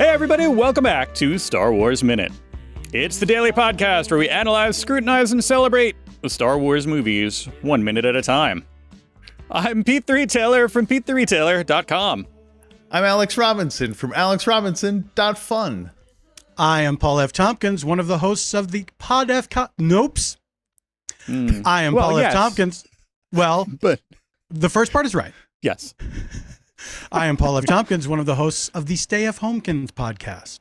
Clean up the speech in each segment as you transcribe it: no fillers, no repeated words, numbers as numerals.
Hey everybody, welcome back to Star Wars Minute. It's the daily podcast where we analyze, scrutinize, and celebrate the Star Wars movies 1 minute at a time. I'm Pete the Retailer from PeteTheRetailer.com. I'm Alex Robinson from AlexRobinson.fun. I am Paul F. Tompkins, one of the hosts of the Pod F. Nopes. I am Paul F. Tompkins. Well, but the first part is right. Yes. I am Paul F. Tompkins, one of the hosts of the Stay F. Homekins podcast.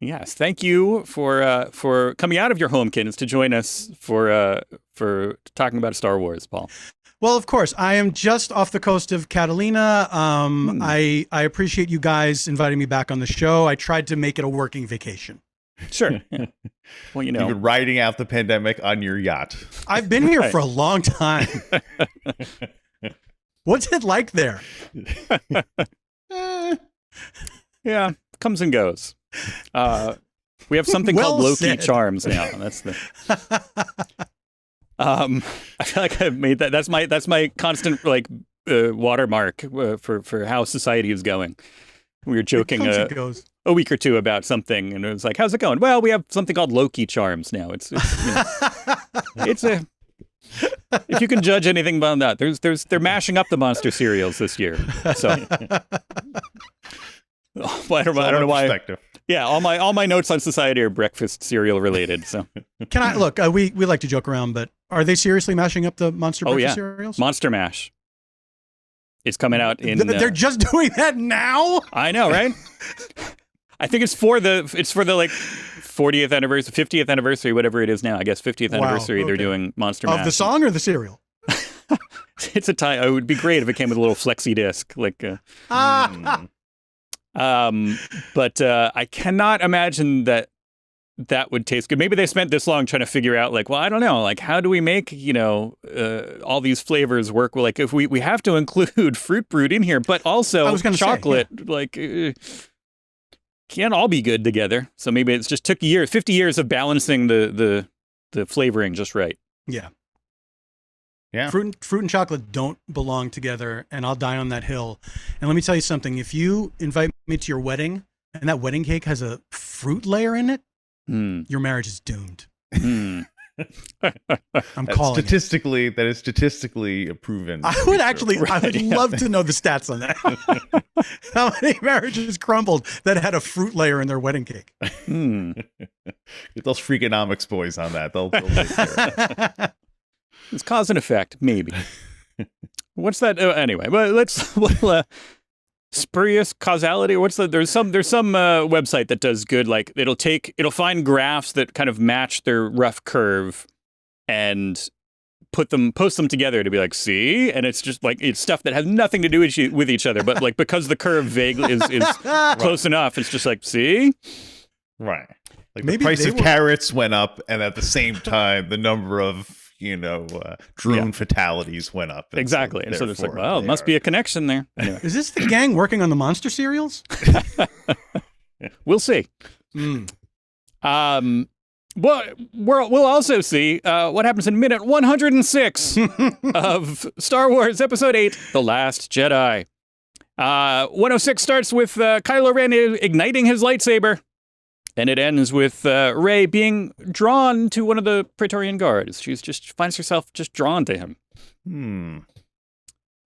Yes, thank you for coming out of your homekins to join us for talking about Star Wars, Paul. Well, of course, I am just off the coast of Catalina. I appreciate you guys inviting me back on the show. I tried to make it a working vacation. Sure. Yeah. Well, you know, you've been riding out the pandemic on your yacht. I've been here for a long time. What's it like there? Yeah, comes and goes. We have something called low-key charms now. That's the. I feel like I've made that. That's my constant watermark for how society is going. We were joking a week or two about something, and it was like, "How's it going?" Well, we have something called low-key charms now. It's a. If you can judge anything about that, they're mashing up the monster cereals this year. So I don't know why. Yeah, all my notes on society are breakfast cereal related. So can I look? We like to joke around, but are they seriously mashing up the monster breakfast cereals? Monster Mash. It's coming out in. They're just doing that now. I know, right? I think it's for the 40th anniversary, 50th anniversary, whatever it is now. I guess 50th anniversary. Okay. They're doing Monster Mash. Of the song or the cereal? It's a tie. It would be great if it came with a little flexi disc, But I cannot imagine that would taste good. Maybe they spent this long trying to figure out, I don't know, how do we make, all these flavors work? Well, if we have to include Fruit Brute in here, but also chocolate, can't all be good together. So maybe it's just took 50 years of balancing the flavoring just right. Yeah. Yeah. Fruit and chocolate don't belong together, and I'll die on that hill. And let me tell you something. If you invite me to your wedding and that wedding cake has a fruit layer in it, your marriage is doomed. I'm calling statistically, that is statistically proven. I would love to know the stats on that. How many marriages crumbled that had a fruit layer in their wedding cake? Get those Freakonomics boys on that. They'll take care of it. It's cause and effect, maybe. What's that? Anyway, well, spurious causality. There's some website that does good. It'll find graphs that kind of match their rough curve, and post them together to be like, see, and it's just it's stuff that has nothing to do with each other, but because the curve vaguely is close enough, it's just see, right. The price of carrots went up, and at the same time, the number of drone fatalities went up. Exactly. And so it's it must be a connection there. Anyway. Is this the gang working on the monster cereals? We'll see. Well, we'll also see what happens in minute 106 of Star Wars Episode 8, The Last Jedi. 106 starts with Kylo Ren igniting his lightsaber. And it ends with Rey being drawn to one of the Praetorian guards. She finds herself just drawn to him.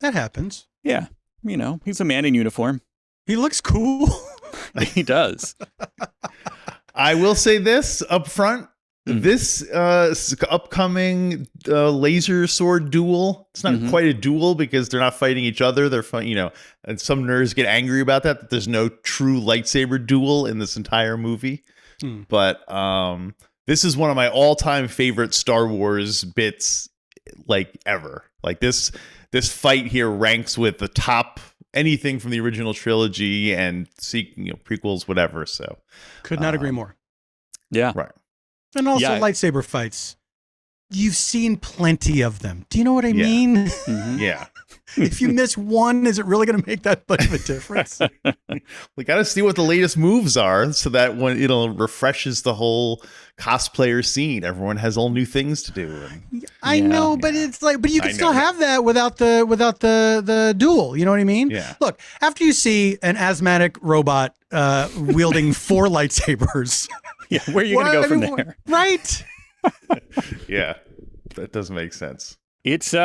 That happens. Yeah. He's a man in uniform. He looks cool. He does. I will say this up front. This upcoming laser sword duel, it's not quite a duel because they're not fighting each other. They're and some nerds get angry about that there's no true lightsaber duel in this entire movie. But this is one of my all-time favorite Star Wars bits ever. This fight here ranks with the top anything from the original trilogy and prequels, whatever. So could not agree more. Yeah. Right. And also lightsaber fights. you've seen plenty of them. Do you know what I mean? Mhm. Yeah. If you miss one, is it really going to make that much of a difference? We got to see what the latest moves are so that when it'll refreshes the whole cosplayer scene. Everyone has all new things to do. I know, but it's like, but you can I still know. have that without the duel. You know what I mean? Yeah. Look, after you see an asthmatic robot wielding 4 lightsabers, Yeah, where are you going to go from there? Right? Yeah. That doesn't make sense. It's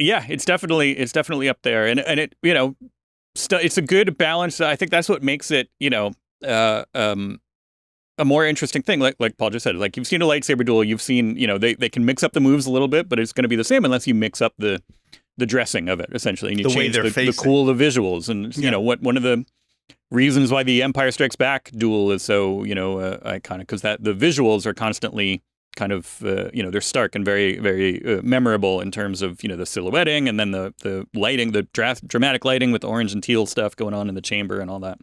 it's definitely up there, and it it's a good balance. I think that's what makes it a more interesting thing. Like Paul just said, like you've seen a lightsaber duel, you've seen they can mix up the moves a little bit, but it's going to be the same unless you mix up the dressing of it essentially, and you The way change they're the facing. cool the visuals, and one of the reasons why the Empire Strikes Back duel is so iconic because that the visuals are constantly kind of they're stark and very very memorable in terms of the silhouetting and then the lighting, the dramatic lighting with the orange and teal stuff going on in the chamber and all that.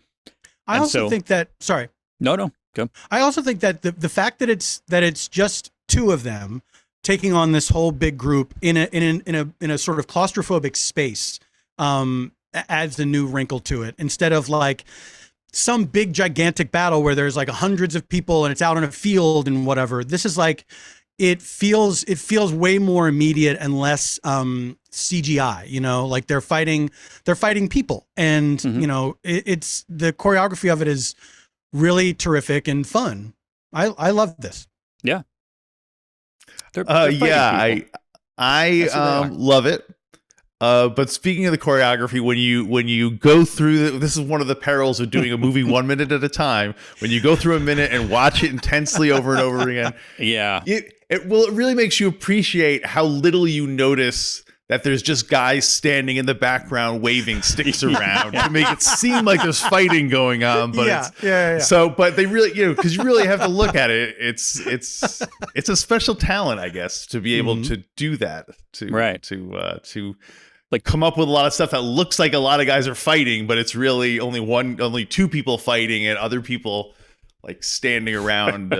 I also think that. Sorry. No, go. I also think that the fact that it's just 2 of them taking on this whole big group in a sort of claustrophobic space adds a new wrinkle to it, instead of like some big gigantic battle where there's like hundreds of people and it's out in a field and whatever. This is like it feels way more immediate and less CGI. Like they're fighting people, and it's the choreography of it is really terrific and fun. I love this. Yeah. They're fighting people. I love it. But speaking of the choreography, when you go through this is one of the perils of doing a movie 1 minute at a time. When you go through a minute and watch it intensely over and over again, Yeah. it really makes you appreciate how little you notice that there's just guys standing in the background waving sticks around to make it seem like there's fighting going on. But yeah. So, but they really, because you really have to look at it. It's a special talent, I guess, to be able to do that. To like come up with a lot of stuff that looks like a lot of guys are fighting, but it's really only 2 people fighting and other people like standing around,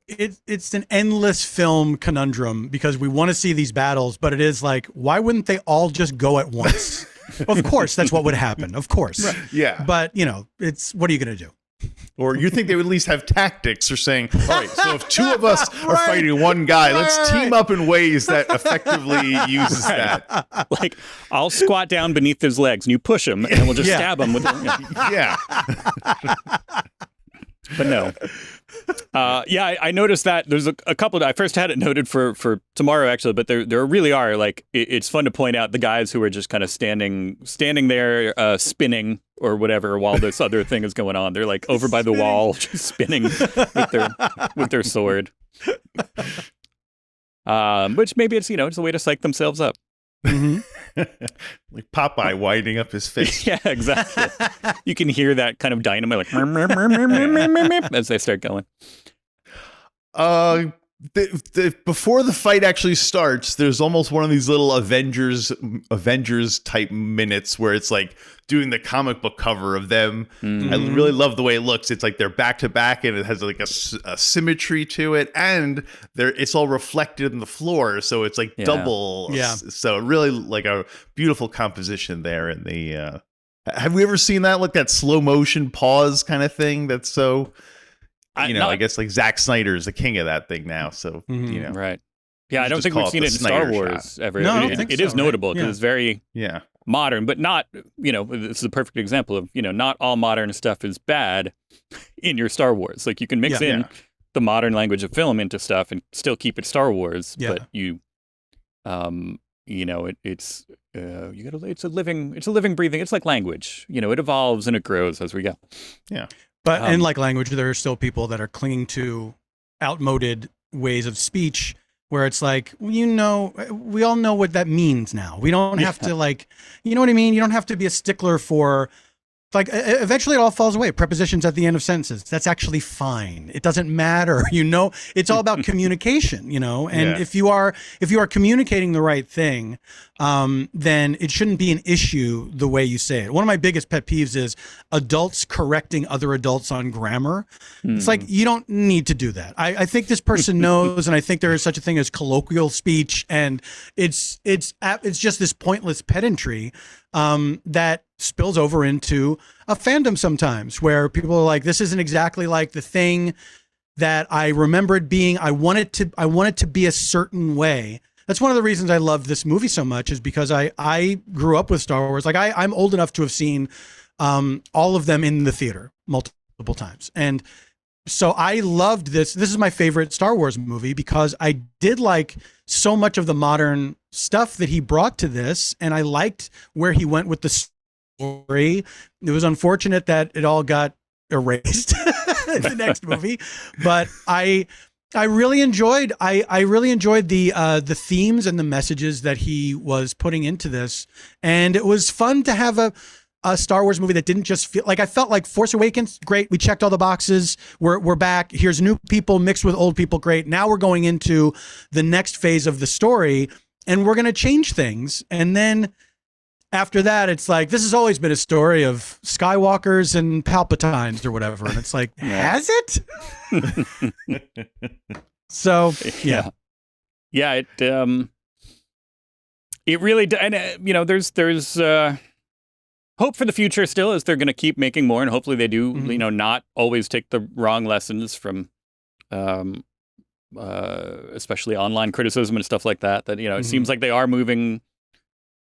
It's an endless film conundrum because we want to see these battles, but it is like, why wouldn't they all just go at once? Of course, that's what would happen. Of course. Right. Yeah. But, it's, what are you going to do? Or you think they would at least have tactics or saying, all right, so if 2 of us are fighting one guy, let's team up in ways that effectively uses that. Like, I'll squat down beneath his legs and you push him and we'll just stab him with Yeah. But no. I noticed that there's a couple I first had it noted for tomorrow actually, but there really are like it's fun to point out the guys who are just kind of standing there spinning or whatever while this other thing is going on. They're like over by the wall just spinning with their sword. Which maybe it's it's a way to psych themselves up. Mm-hmm. Like Popeye winding up his face. Yeah, exactly. You can hear that kind of dynamite like as they start going. Before the fight actually starts, there's almost one of these little Avengers type minutes where it's like doing the comic book cover of them. Mm-hmm. I really love the way it looks. It's like they're back to back and it has like a symmetry to it, and it's all reflected in the floor, so it's like double. Yeah. So really like a beautiful composition there. And the have we ever seen that, like that slow motion pause kind of thing? That's so. I guess like Zack Snyder is the king of that thing now. So, Right. Yeah, I don't just think call we've it seen the it in Snyder Star Wars shot. ever. No, I I don't mean, think it so, is notable because right? it's very modern, but not, this is a perfect example of, not all modern stuff is bad in your Star Wars. Like you can mix in the modern language of film into stuff and still keep it Star Wars, but you, it's a living, breathing, it's like language, it evolves and it grows as we go. Yeah. But and like language, there are still people that are clinging to outmoded ways of speech where it's like, we all know what that means now. We don't have to like, you know what I mean? You don't have to be a stickler for Like eventually it all falls away. Prepositions at the end of sentences. That's actually fine. It doesn't matter. It's all about communication, and if you are communicating the right thing, then it shouldn't be an issue the way you say it. One of my biggest pet peeves is adults correcting other adults on grammar. It's like, you don't need to do that. I think this person knows, and I think there is such a thing as colloquial speech, and it's just this pointless pedantry that spills over into a fandom sometimes, where people are like, this isn't exactly like the thing that I remember it being. I want it to be a certain way. That's one of the reasons I love this movie so much, is because I grew up with Star Wars. Like I'm old enough to have seen all of them in the theater multiple times. And so I loved this. This is my favorite Star Wars movie because I did like so much of the modern stuff that he brought to this, and I liked where he went with the story. It was unfortunate that it all got erased in the next movie, but I really enjoyed the themes and the messages that he was putting into this, and it was fun to have a Star Wars movie that didn't just feel like, I felt like Force Awakens, great, we checked all the boxes, we're back, here's new people mixed with old people, great, now we're going into the next phase of the story and we're going to change things. And then after that, it's like, this has always been a story of Skywalkers and Palpatines or whatever, and it's like, has it? So yeah, it really, and there's hope for the future still, as they're going to keep making more, and hopefully they do, not always take the wrong lessons from, especially online criticism and stuff like that. That it seems like they are moving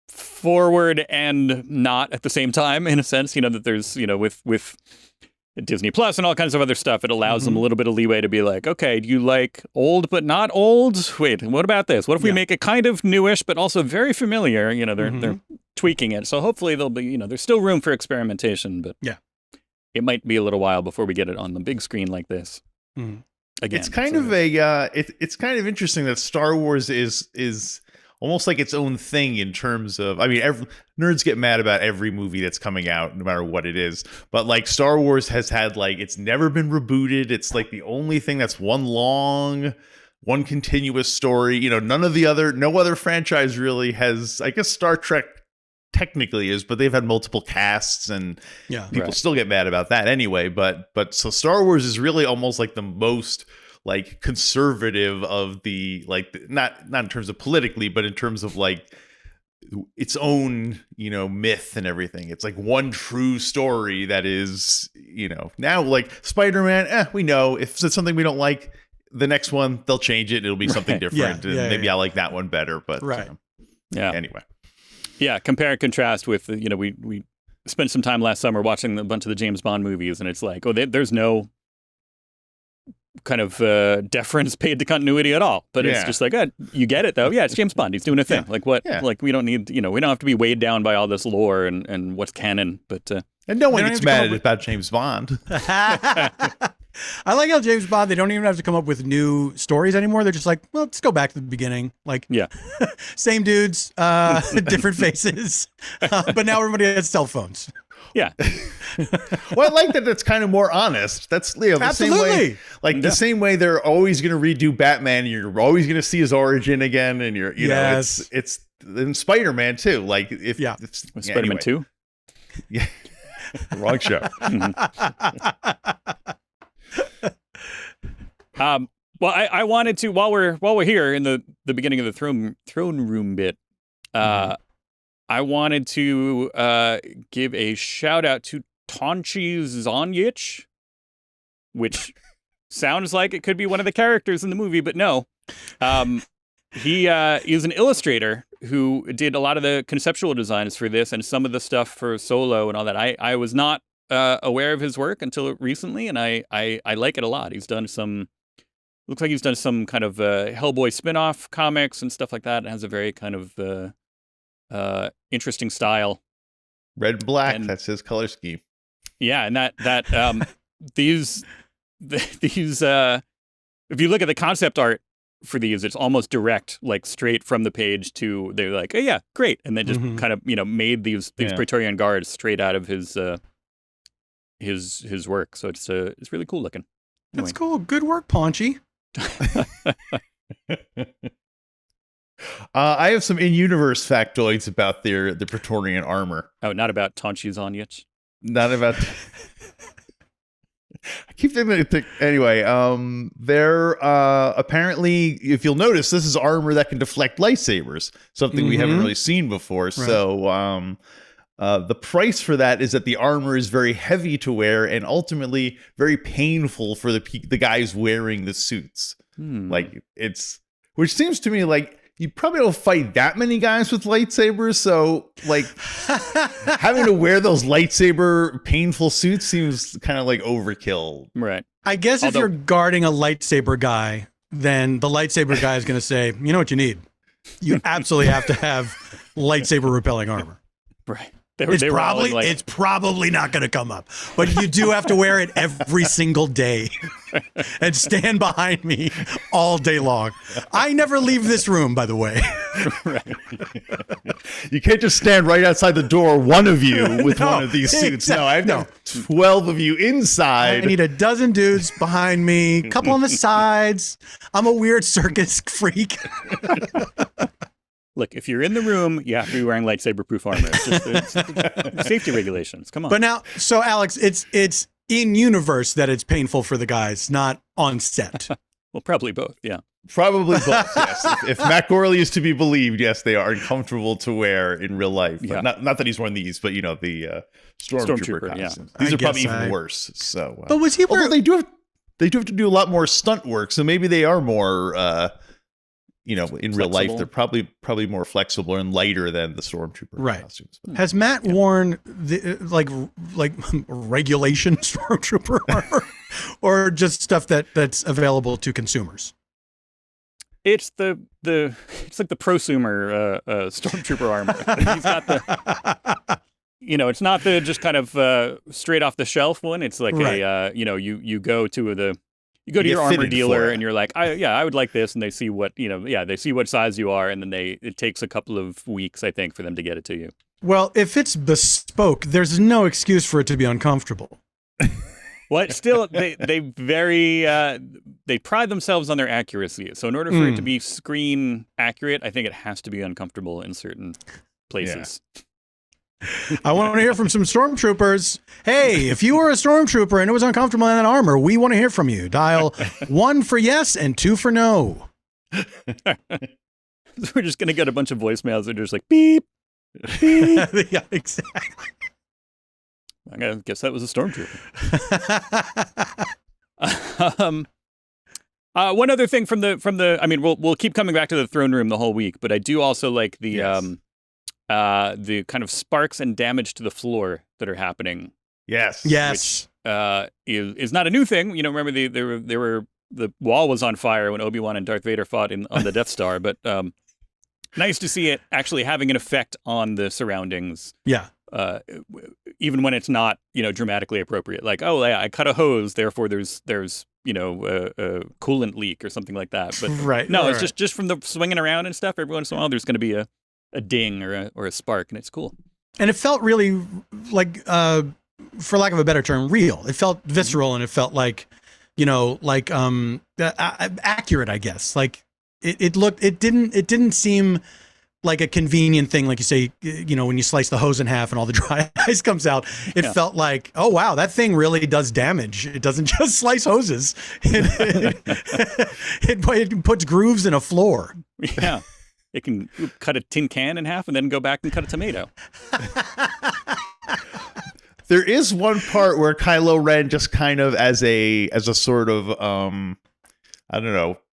forward and not at the same time, in a sense. That there's with Disney Plus and all kinds of other stuff, it allows them a little bit of leeway to be like, okay, do you like old but not old? Wait, what about this? What if we make it kind of newish but also very familiar? They're tweaking it. So hopefully there'll be, there's still room for experimentation, but it might be a little while before we get it on the big screen like this. Again, it's kind of it's kind of interesting that Star Wars is almost like its own thing in terms of, nerds get mad about every movie that's coming out, no matter what it is. But like Star Wars has had, like, it's never been rebooted. It's like the only thing that's one continuous story. No other franchise really has. I guess Star Trek technically is, but they've had multiple casts, and people still get mad about that anyway. But so Star Wars is really almost like the most like conservative of the, like, not in terms of politically, but in terms of like its own, myth and everything. It's like one true story that is, now like Spider-Man, we know if it's something we don't like, the next one they'll change it. It'll be something different. Maybe I like that one better, but anyway. Yeah. Compare and contrast with, we spent some time last summer watching a bunch of the James Bond movies, and it's like, there's no kind of deference paid to continuity at all, but it's just like, you get it though. Yeah, it's James Bond. He's doing a thing. Like what? Yeah. Like we don't need, we don't have to be weighed down by all this lore and what's canon. But and no one gets mad about James Bond. I like how James Bond, they don't even have to come up with new stories anymore. They're just like, well, let's go back to the beginning. Like, same dudes, different faces, but now everybody has cell phones. Yeah. Well, I like that. That's kind of more honest. That's the Absolutely. Same way, like the same way they're always going to redo Batman. You're always going to see his origin again, and you know, it's in Spider-Man too. Like if Spider-Man 2. Yeah, wrong show. Well, I wanted to, while we're here in the beginning of the throne room bit, I wanted to give a shout out to Tonchi Zonyich, which sounds like it could be one of the characters in the movie, but no. He is an illustrator who did a lot of the conceptual designs for this and some of the stuff for Solo and all that. I was not aware of his work until recently, and I like it a lot. He's done some, looks like he's done some kind of Hellboy spin-off comics and stuff like that. It has a very kind of interesting style. Red and black, that's his color scheme. Yeah, and that these if you look at the concept art for these, it's almost direct, like straight from the page to, they're like, oh yeah, great, and then just kind of made these Praetorian guards straight out of his his work. So it's really cool looking. That's cool. Good work, Paunchy. I have some in-universe factoids about the Praetorian armor. Oh, not about Tonchi's Onyets. Not about. I keep thinking. Anyway, they're apparently, if you'll notice, this is armor that can deflect lightsabers, something we haven't really seen before. Right. So, the price for that is that the armor is very heavy to wear and ultimately very painful for the guys wearing the suits. Like which seems to me like you probably don't fight that many guys with lightsabers, so like having to wear those lightsaber painful suits seems kind of like overkill. Right. I guess if you're guarding a lightsaber guy, then the lightsaber guy is going to say, you know what you need? You absolutely have to have lightsaber repelling armor. Right. It's probably not going to come up, but you do have to wear it every single day and stand behind me all day long. I never leave this room, by the way. Right. You can't just stand right outside the door, one of you, with one of these suits. No, I have 12 of you inside. I need a dozen dudes behind me, a couple on the sides. I'm a weird circus freak. Look, if you're in the room, you have to be wearing lightsaber-proof armor. It's safety regulations. Come on. But now, so Alex, it's in universe that it's painful for the guys, not on set. Well, probably both. Yeah. Probably both. Yes. If Matt Gorley is to be believed, yes, they are uncomfortable to wear in real life. Yeah. Not that he's one of these, but the stormtrooper costumes. Yeah. These are probably even worse. So, but was he wearing? They do have to do a lot more stunt work, so maybe they are more. In flexible. Real life, they're probably more flexible and lighter than the stormtrooper costumes. Has Matt worn the like regulation stormtrooper armor, or just stuff that's available to consumers? It's it's like the prosumer stormtrooper armor. He's got the. It's not the just kind of straight off the shelf one. It's like you go to your armor dealer and you're like, I would like this, and they see what they see what size you are, and then it takes a couple of weeks, I think, for them to get it to you. Well, if it's bespoke, there's no excuse for it to be uncomfortable. Well, still, they pride themselves on their accuracy. So in order for it to be screen accurate, I think it has to be uncomfortable in certain places. Yeah. I want to hear from some stormtroopers. Hey, if you were a stormtrooper and it was uncomfortable in that armor, we want to hear from you. Dial 1 for yes and 2 for no. We're just going to get a bunch of voicemails that are just like, beep, beep. Yeah, exactly. I guess that was a stormtrooper. One other thing from the I mean, we'll keep coming back to the throne room the whole week, but I do also like the kind of sparks and damage to the floor that are happening. Yes. Which, is not a new thing. Remember the wall was on fire when Obi-Wan and Darth Vader fought on the Death Star, but nice to see it actually having an effect on the surroundings. Yeah. Even when it's not, dramatically appropriate. Like, oh, yeah, I cut a hose, therefore there's a coolant leak or something like that. But it's just from the swinging around and stuff. Every once in a while, there's going to be a ding or a spark, and it's cool. And it felt really like, for lack of a better term, real. It felt visceral, and it felt like, accurate, I guess. Like it didn't seem like a convenient thing, like you say, when you slice the hose in half and all the dry ice comes out. It felt like, oh wow, that thing really does damage. It doesn't just slice hoses. It puts grooves in a floor. Yeah. It can cut a tin can in half and then go back and cut a tomato. There is one part where Kylo Ren just kind of as a sort of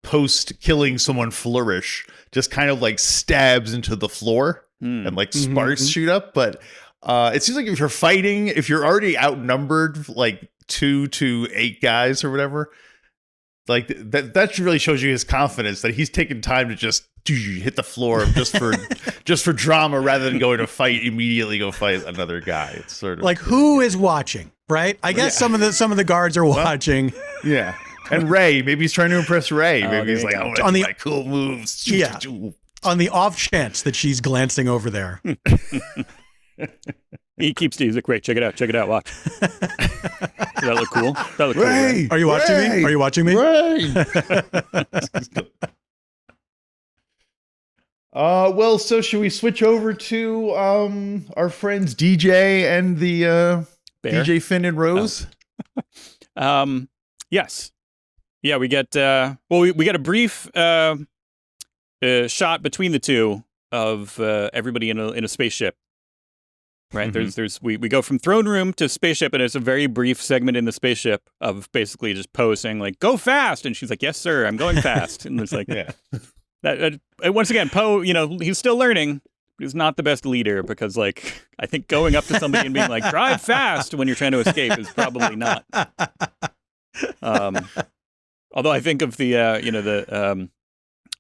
post killing someone flourish, just kind of like stabs into the floor and like sparks shoot up. But it seems like if you're already outnumbered like 2 to 8 guys or whatever, like that really shows you his confidence that he's taking time to just hit the floor just for drama rather than going to immediately go fight another guy. It's sort of like, who is watching, right? I guess some of the guards are watching. Yeah. And Rey, maybe he's trying to impress Rey. Maybe he's like, on the cool moves. Yeah. On the off chance that she's glancing over there. He keeps he's like, great, check it out, watch. Does that look cool? That look cool, Ray, right? Are you watching me? Are you watching me? Well, so should we switch over to our friends DJ and the Bear? DJ Finn and Rose? Yes. Yeah, we get we get a brief shot between the two of everybody in a spaceship. Right? Mm-hmm. We go from throne room to spaceship, and it's a very brief segment in the spaceship of basically just Poe saying like, "Go fast," and she's like, "Yes, sir, I'm going fast." And it's like, Yeah. that once again, Poe, he's still learning. He's not the best leader because, like, I think going up to somebody and being like, "Drive fast" when you're trying to escape is probably not. Although I think of the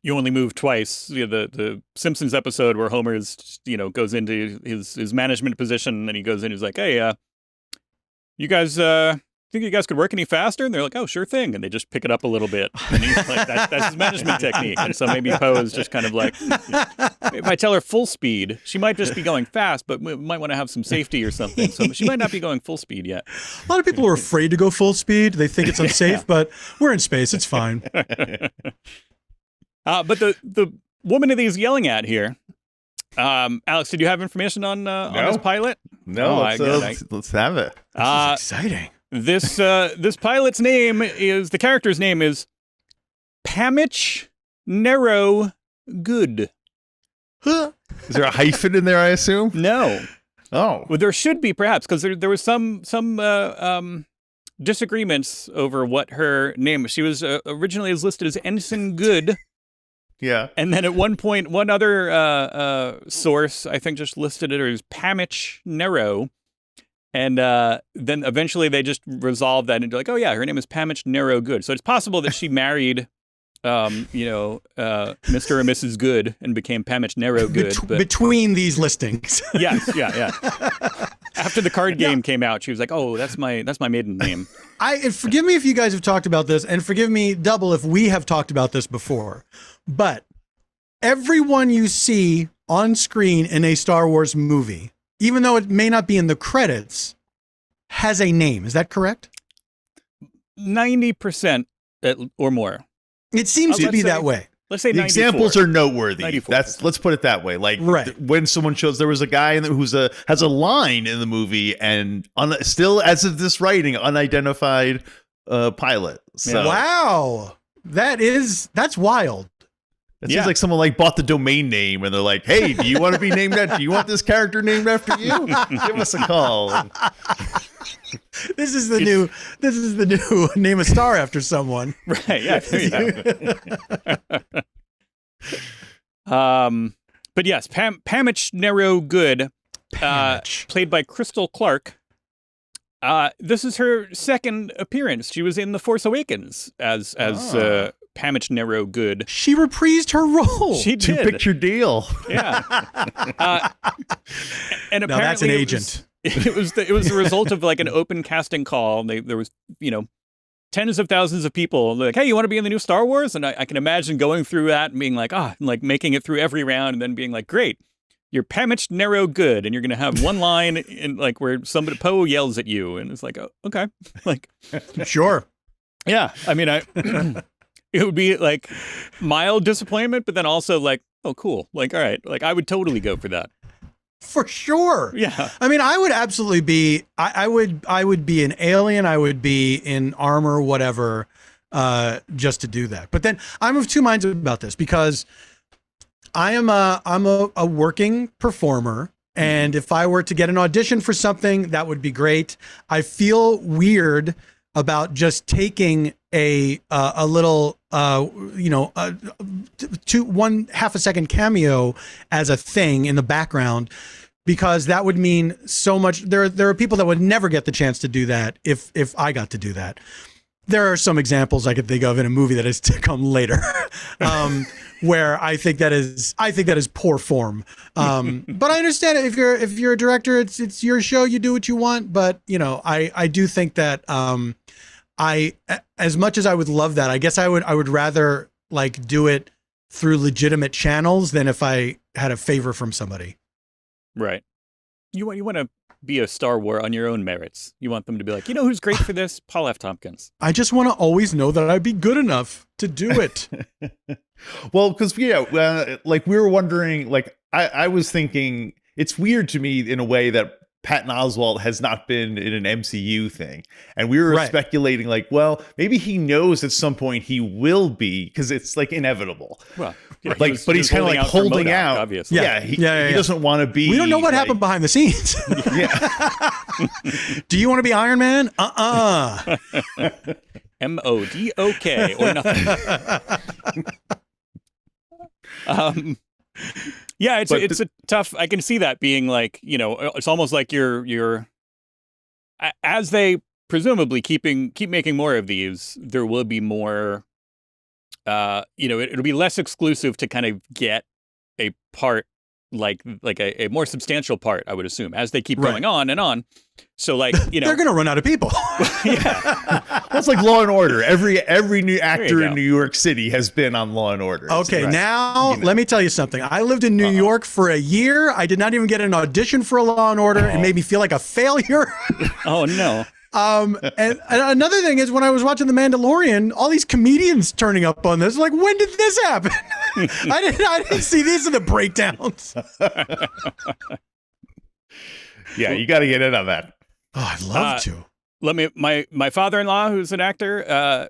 You Only Move Twice, the Simpsons episode where Homer's, goes into his management position and he goes in, he's like, "Hey, you guys, think you guys could work any faster?" And they're like, "Oh, sure thing." And they just pick it up a little bit. And he's like, that's his management technique. And so maybe Poe is just kind of like, if I tell her full speed, she might just be going fast, but we might want to have some safety or something. So she might not be going full speed yet. A lot of people are afraid to go full speed. They think it's unsafe, but we're in space. It's fine. But the woman that he's yelling at here, Alex, did you have information on this pilot? No, let's have it. This is exciting. This pilot's name is, the character's name is Pamich Nero Good. Huh? Is there a hyphen in there, I assume? No. Oh. Well, there should be, perhaps, because there was some disagreements over what her name was. She was originally listed as Ensign Good. Yeah. And then at one point, one other source, I think, just listed it as Pamich Nero. And then eventually they just resolved that into like, oh, yeah, her name is Pamich Nero Good. So it's possible that she married, Mr. or Mrs. Good and became Pamich Nero Good. Between these listings. Yes, yeah. After the card game came out, she was like, oh, that's my maiden name. Forgive me if you guys have talked about this, and forgive me double if we have talked about this before. But everyone you see on screen in a Star Wars movie, even though it may not be in the credits, has a name. Is that correct? 90% or more. It seems to be that way. Let's say the 94. examples are noteworthy. 94. Let's put it that way. Like when someone shows, there was a guy has a line in the movie, and still as of this writing, unidentified pilot. So, wow, that's wild. It seems like someone like bought the domain name and they're like, "Hey, do you want to be named after? Do you want this character named after you? Give us a call." This is the new name a star after someone. Right. Yeah. But yes, Pamich Nero Good, played by Crystal Clark. This is her second appearance. She was in The Force Awakens as Pamich Nero Good. She reprised her role. She did. Two-picture deal. Yeah. And apparently now that's an agent. It was the result of like an open casting call. There was tens of thousands of people like, "Hey, you want to be in the new Star Wars?" And I can imagine going through that and being like, and like making it through every round, and then being like, "Great, you're Pamich Nero Good, and you're gonna have one line in like where somebody Poe yells at you," and it's like, "Oh, okay," like, sure, yeah. I mean, it would be like mild disappointment, but then also like, oh, cool, like, all right, like I would totally go for that. For sure. Yeah. I mean, I would absolutely be, I would be an alien. I would be in armor, whatever, just to do that. But then I'm of two minds about this because I'm a working performer. And if I were to get an audition for something, that would be great. I feel weird about just taking a little, 1/2 a second cameo as a thing in the background, because that would mean so much. There are people that would never get the chance to do that if I got to do that. There are some examples I could think of in a movie that is to come later, where I think that is poor form. But I understand it. If you're a director, it's your show. You do what you want. But I do think that as much as I would love that, I guess I would rather like do it through legitimate channels than if I had a favor from somebody. Right. You want to be a Star Wars on your own merits. You want them to be like, you know who's great for this? Paul F. Tompkins. I just want to always know that I'd be good enough to do it. Well, because like we were wondering, like I was thinking, it's weird to me in a way that Patton Oswalt has not been in an MCU thing. And we were speculating like, well, maybe he knows at some point he will be, because it's like inevitable. Well, yeah, like, but he's kind of like holding out. Obviously. He doesn't want to be. We don't know what happened behind the scenes. Do you want to be Iron Man? MODOK or nothing. Yeah, it's a tough. I can see that being like, you know, it's almost like you're as they presumably keep making more of these, there will be more. You know, it'll be less exclusive to kind of get a part like a more substantial part, I would assume, as they keep going on and on. So like, you know, they're gonna run out of people. Well, it's like Law and Order. Every new actor in New York City has been on Law and Order. Okay, now let me tell you something. I lived in New York for a year. I did not even get an audition for a Law and Order. It made me feel like a failure. Oh no. And another thing is, when I was watching The Mandalorian, all these comedians turning up on this, like, when did this happen? I didn't see these in the breakdowns. Yeah, you got to get in on that. Oh, I'd love to. My father-in-law, who's an actor,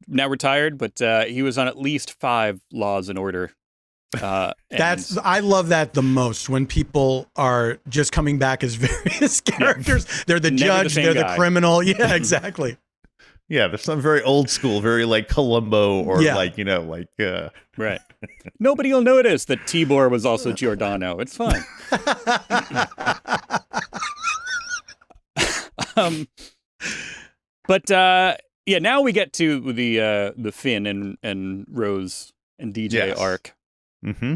now retired, but he was on at least 5 Laws and Order. I love that the most, when people are just coming back as various characters. They're the judge, they're the criminal. Yeah, exactly. Yeah, there's some very old school, very like Columbo or like, you know, like right. Nobody will notice that Tibor was also Giordano. It's fine. But yeah, now we get to the Finn and Rose and DJ arc. Mm-hmm.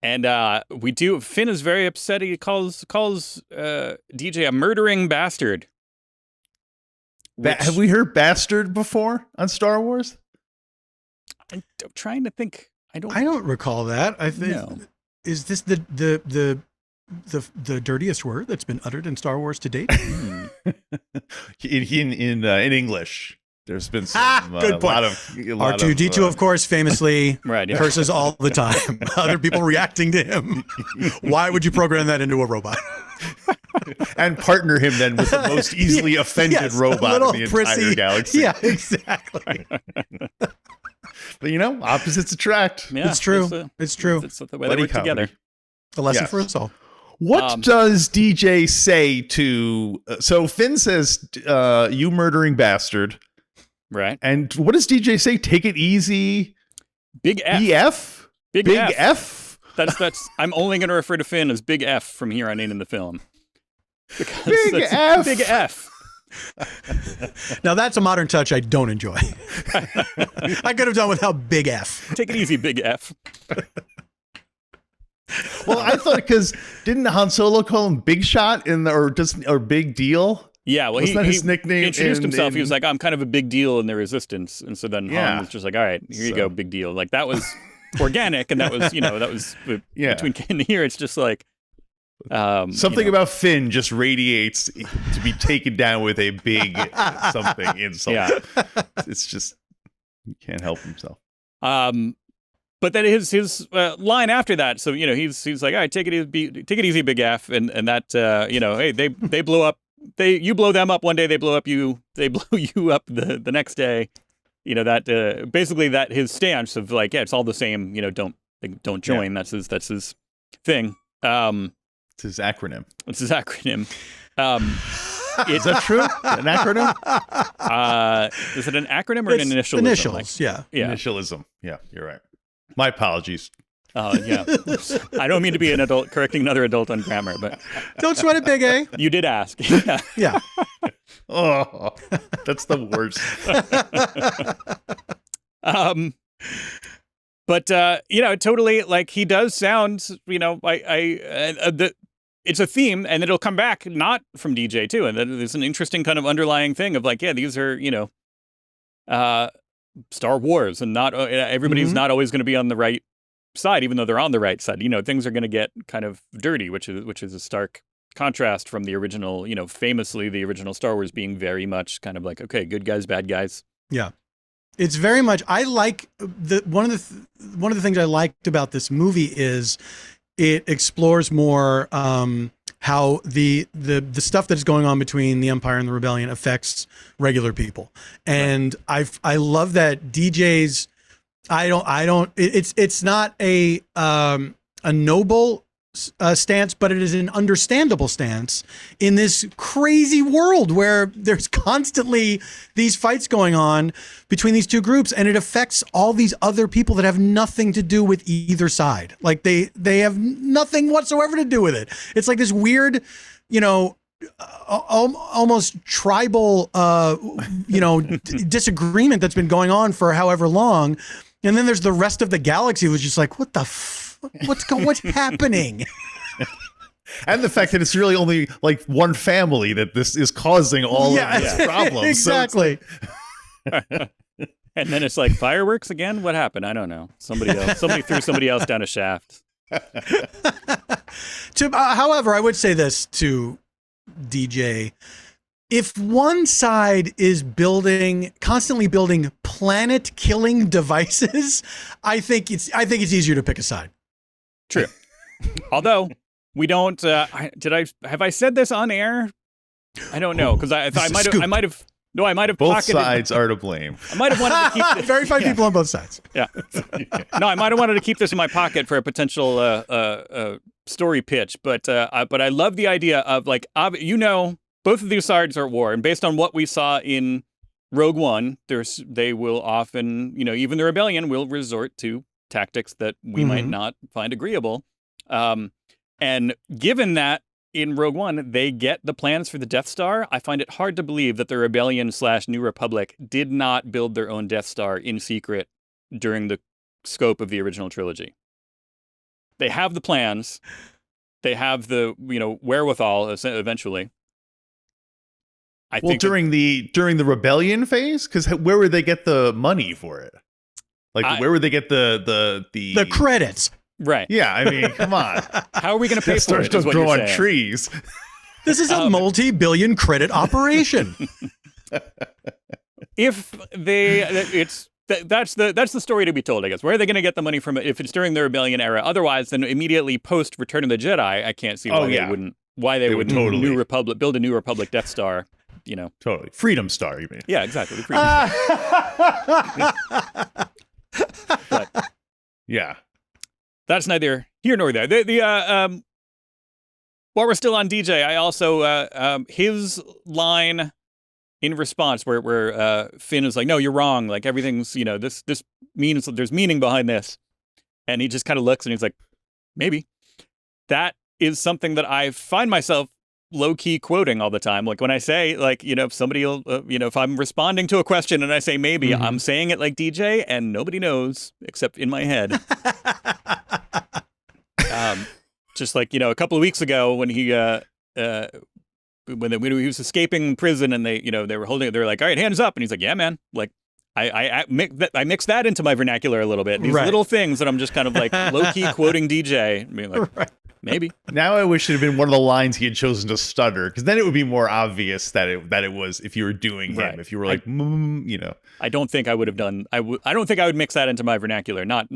And we do. Finn is very upset. He calls DJ a murdering bastard. Have we heard bastard before on Star Wars? I'm trying to think. I don't recall that. I think is this the dirtiest word that's been uttered in Star Wars to date? in English. There's been some, good point. R2-D2, of course, famously curses all the time. Other people reacting to him. Why would you program that into a robot? And partner him then with the most easily offended robot in the entire galaxy. Yeah, exactly. But you know, opposites attract. Yeah, it's true. It's true. It's the way they work together. A lesson for us all. What does DJ say to? So Finn says, "You murdering bastard." Right. And what does DJ say? Take it easy. Big F. BF? Big F? That's I'm only going to refer to Finn as Big F from here on in the film. Big F. Big F. Now that's a modern touch I don't enjoy. I could have done without Big F. Take it easy, Big F. Well, I thought, because didn't Han Solo call him Big Shot or Big Deal? Yeah, well, Wasn't that his nickname? He introduced himself. He was like, I'm kind of a big deal in the Resistance. And so then Han was just like, all right, here you go, big deal. Like, that was organic, and that was between Ken and here, it's just like... something about Finn just radiates to be taken down with a big something insult. Yeah. It's just, he can't help himself. But then his line after that, so, you know, he's like, all right, take it easy, Big F. And that, you know, hey, they blow up. You blow them up one day, they blow you up the next day. You know, that basically that his stance of like, yeah, it's all the same, you know, don't join. Yeah. That's his thing. It's his acronym. Is that true? An acronym? Is it an acronym or an initialism? Initials, yeah. Initialism. Yeah, you're right. My apologies. Yeah. I don't mean to be an adult correcting another adult on grammar, but don't sweat it, Big A. You did ask. Yeah. Oh, that's the worst. But you know, totally, like, he does sound, you know, it's a theme, and it'll come back not from DJ too, and there's an interesting kind of underlying thing of like, yeah, these are, you know, Star Wars, and not everybody's not always going to be on the right side, even though they're on the right side. You know, things are going to get kind of dirty, which is a stark contrast from the original, famously the original Star Wars being very much kind of like, okay, good guys, bad guys. Yeah. It's very much, I like one of the things I liked about this movie is it explores more how the stuff that's going on between the Empire and the Rebellion affects regular people. And I love that DJ's, it's not a noble stance, but it is an understandable stance in this crazy world where there's constantly these fights going on between these two groups, and it affects all these other people that have nothing to do with either side. Like they have nothing whatsoever to do with it. It's like this weird, almost tribal, disagreement that's been going on for however long. And then there's the rest of the galaxy was just like, what the what's happening? And the fact that it's really only like one family that this is causing all of these problems. Exactly. And then it's like, fireworks again? What happened? I don't know. Somebody threw somebody else down a shaft. However, I would say this to DJ. If one side is constantly building planet-killing devices, I think it's easier to pick a side. True. Although we don't. Have I said this on air? I don't know, because I might have. No, I might have. Both sides are to blame. I might have wanted to keep this. Very fine people on both sides. Yeah. No, I might have wanted to keep this in my pocket for a potential story pitch, but I love the idea of like, both of these sides are at war, and based on what we saw in Rogue One, they will often, even the rebellion will resort to tactics that we might not find agreeable. And given that in Rogue One, they get the plans for the Death Star, I find it hard to believe that the rebellion / New Republic did not build their own Death Star in secret during the scope of the original trilogy. They have the plans. They have the, wherewithal eventually. I think during the rebellion phase, because where would they get the money for it? Like, where would they get the credits? Right. Yeah, I mean, come on. How are we going to pay for it? Don't grow on trees. This is a multi-billion credit operation. That's the story to be told, I guess. Where are they going to get the money from if it's during the rebellion era? Otherwise, then immediately post Return of the Jedi, I can't see why they wouldn't totally. build a New Republic Death Star. Totally. Freedom Star, you mean? Yeah, exactly. The Freedom Star. But, yeah. That's neither here nor there. While we're still on DJ, I also his line in response where Finn is like, "No, you're wrong. Like everything's this means there's meaning behind this," and he just kind of looks and he's like, "Maybe." That is something that I find myself low-key quoting all the time. Like when I say, like, if somebody will, if I'm responding to a question and I say maybe, I'm saying it like DJ and nobody knows except in my head. Just like, a couple of weeks ago when he when he was escaping prison and they were like, all right, hands up. And he's like, yeah, man. Like I mix that into my vernacular a little bit. These little things that I'm just kind of like low-key quoting DJ, being like, maybe. Now I wish it had been one of the lines he had chosen to stutter, because then it would be more obvious that it was if you were doing him. If you were like, I don't think I would have done. I don't think I would mix that into my vernacular. Not.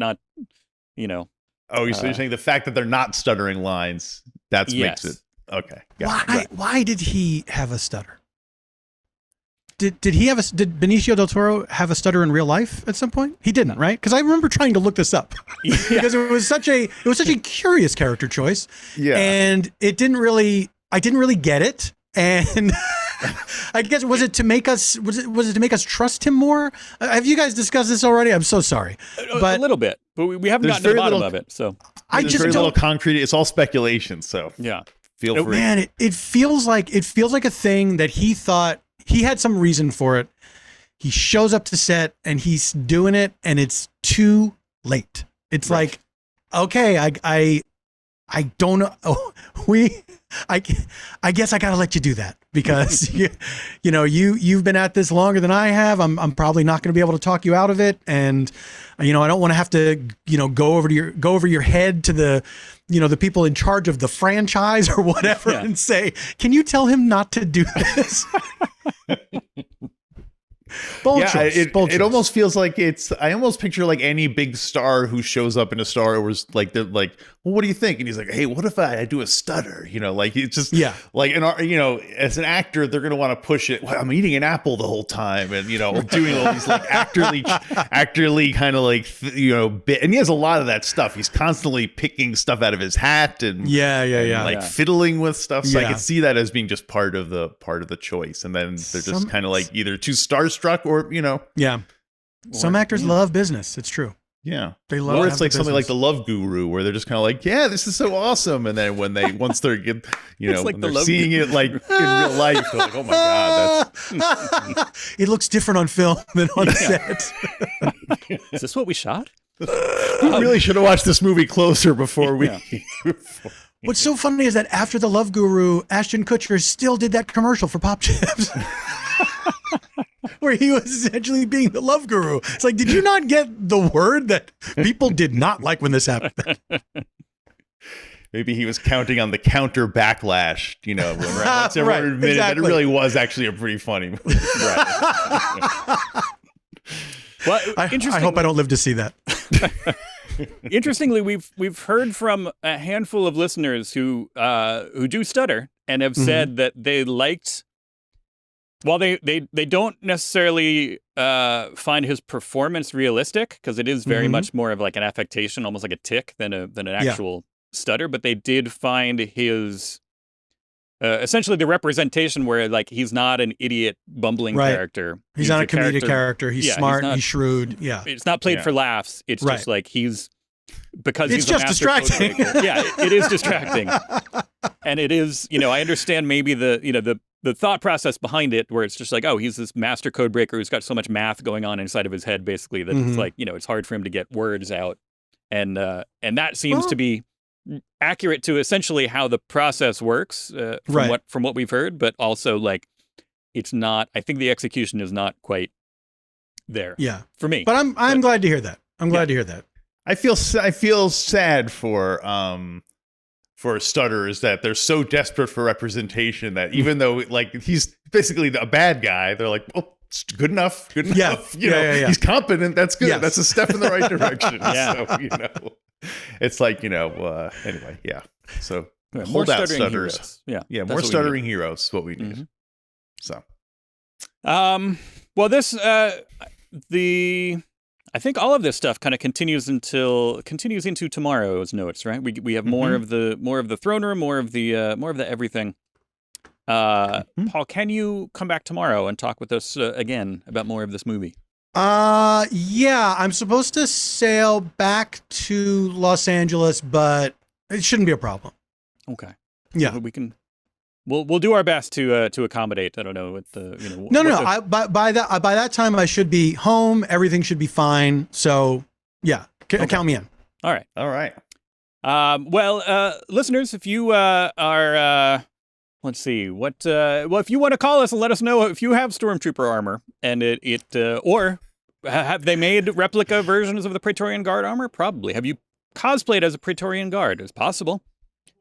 Oh, so you're saying the fact that they're not stuttering lines, makes it okay. Why did he have a stutter? Did Benicio del Toro have a stutter in real life at some point? He didn't, right? Because I remember trying to look this up because it was such a curious character choice. Yeah, and I didn't really get it. And I guess was it to make us trust him more? Have you guys discussed this already? I'm so sorry, but a little bit, but we haven't gotten to the bottom of it. So there's very little concrete. It's all speculation. So yeah, feel free. Man, it feels like a thing that he thought. He had some reason for it. He shows up to set and he's doing it, and it's too late. It's like, okay, I don't know. Oh, I guess I gotta let you do that. because you've been at this longer than I have. I'm probably not going to be able to talk you out of it, and I don't want to have to go over your head to the the people in charge of the franchise or whatever and say, can you tell him not to do this? Bold choice. It almost feels like I almost picture like any big star who shows up in a Star Wars, like they're like, well, what do you think? And he's like, hey, what if I do a stutter? Like it's just like, as an actor, they're going to want to push it. Well, I'm eating an apple the whole time. And, doing all these like actorly kind of like, bit. And he has a lot of that stuff. He's constantly picking stuff out of his hat and fiddling with stuff. So I can see that as being just part of the choice. And then they're just kind of like either too starstruck or, some actors love business. It's true. Yeah. They love, or it's like something like The Love Guru, where they're just kind of like, yeah, this is so awesome. And then once they're like when they're seeing it like in real life, they're like, oh my God, it looks different on film than on set. Is this what we shot? We really should have watched this movie closer before we. What's so funny is that after The Love Guru, Ashton Kutcher still did that commercial for Pop Chips. Where he was essentially being the love guru. It's like, did you not get the word that people did not like when this happened? Maybe he was counting on the counter backlash, once everyone admitted that it really was actually a pretty funny movie. Well, I hope I don't live to see that. Interestingly, we've heard from a handful of listeners who do stutter and have said that they liked. While they don't necessarily find his performance realistic, because it is very much more of like an affectation, almost like a tick, than an actual stutter, but they did find his essentially the representation where like he's not an idiot bumbling character. He's not a comedic character. He's smart. He's shrewd. Yeah, it's not played for laughs. It's just like because it's he's just distracting. It is distracting, and it is. I understand maybe the thought process behind it, where it's just like, oh, he's this master code breaker who's got so much math going on inside of his head, basically, that it's like, it's hard for him to get words out. And that seems to be accurate to essentially how the process works from what we've heard, but also like, it's not, I think the execution is not quite there for me. But I'm glad to hear that. I'm glad to hear that. I feel sad for stutters that they're so desperate for representation that even though like he's basically a bad guy, they're like, oh, it's good enough. He's competent. That's good. Yes. That's a step in the right direction. So, it's like, anyway. Yeah. So hold out stutters. Heroes. Yeah. More stuttering heroes is what we need. So, well, this, I think all of this stuff kind of continues into tomorrow's notes, right? We have more of the throne room, more of the everything. Paul, can you come back tomorrow and talk with us again about more of this movie? Yeah, I'm supposed to sail back to Los Angeles, but it shouldn't be a problem. Okay. Yeah, so we can. We'll do our best to accommodate. I don't know what the No. By that time I should be home. Everything should be fine. So count me in. All right. Well, listeners, if you are, let's see what. Well, if you want to call us and let us know if you have Stormtrooper armor and or have they made replica versions of the Praetorian Guard armor? Probably. Have you cosplayed as a Praetorian Guard? It's possible.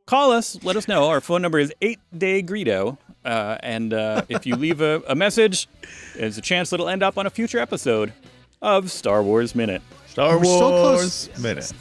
Call us, let us know. Our phone number is 8DayGreedo, and if you leave a message, there's a chance that it'll end up on a future episode of Star Wars Minute. Star Wars Minute.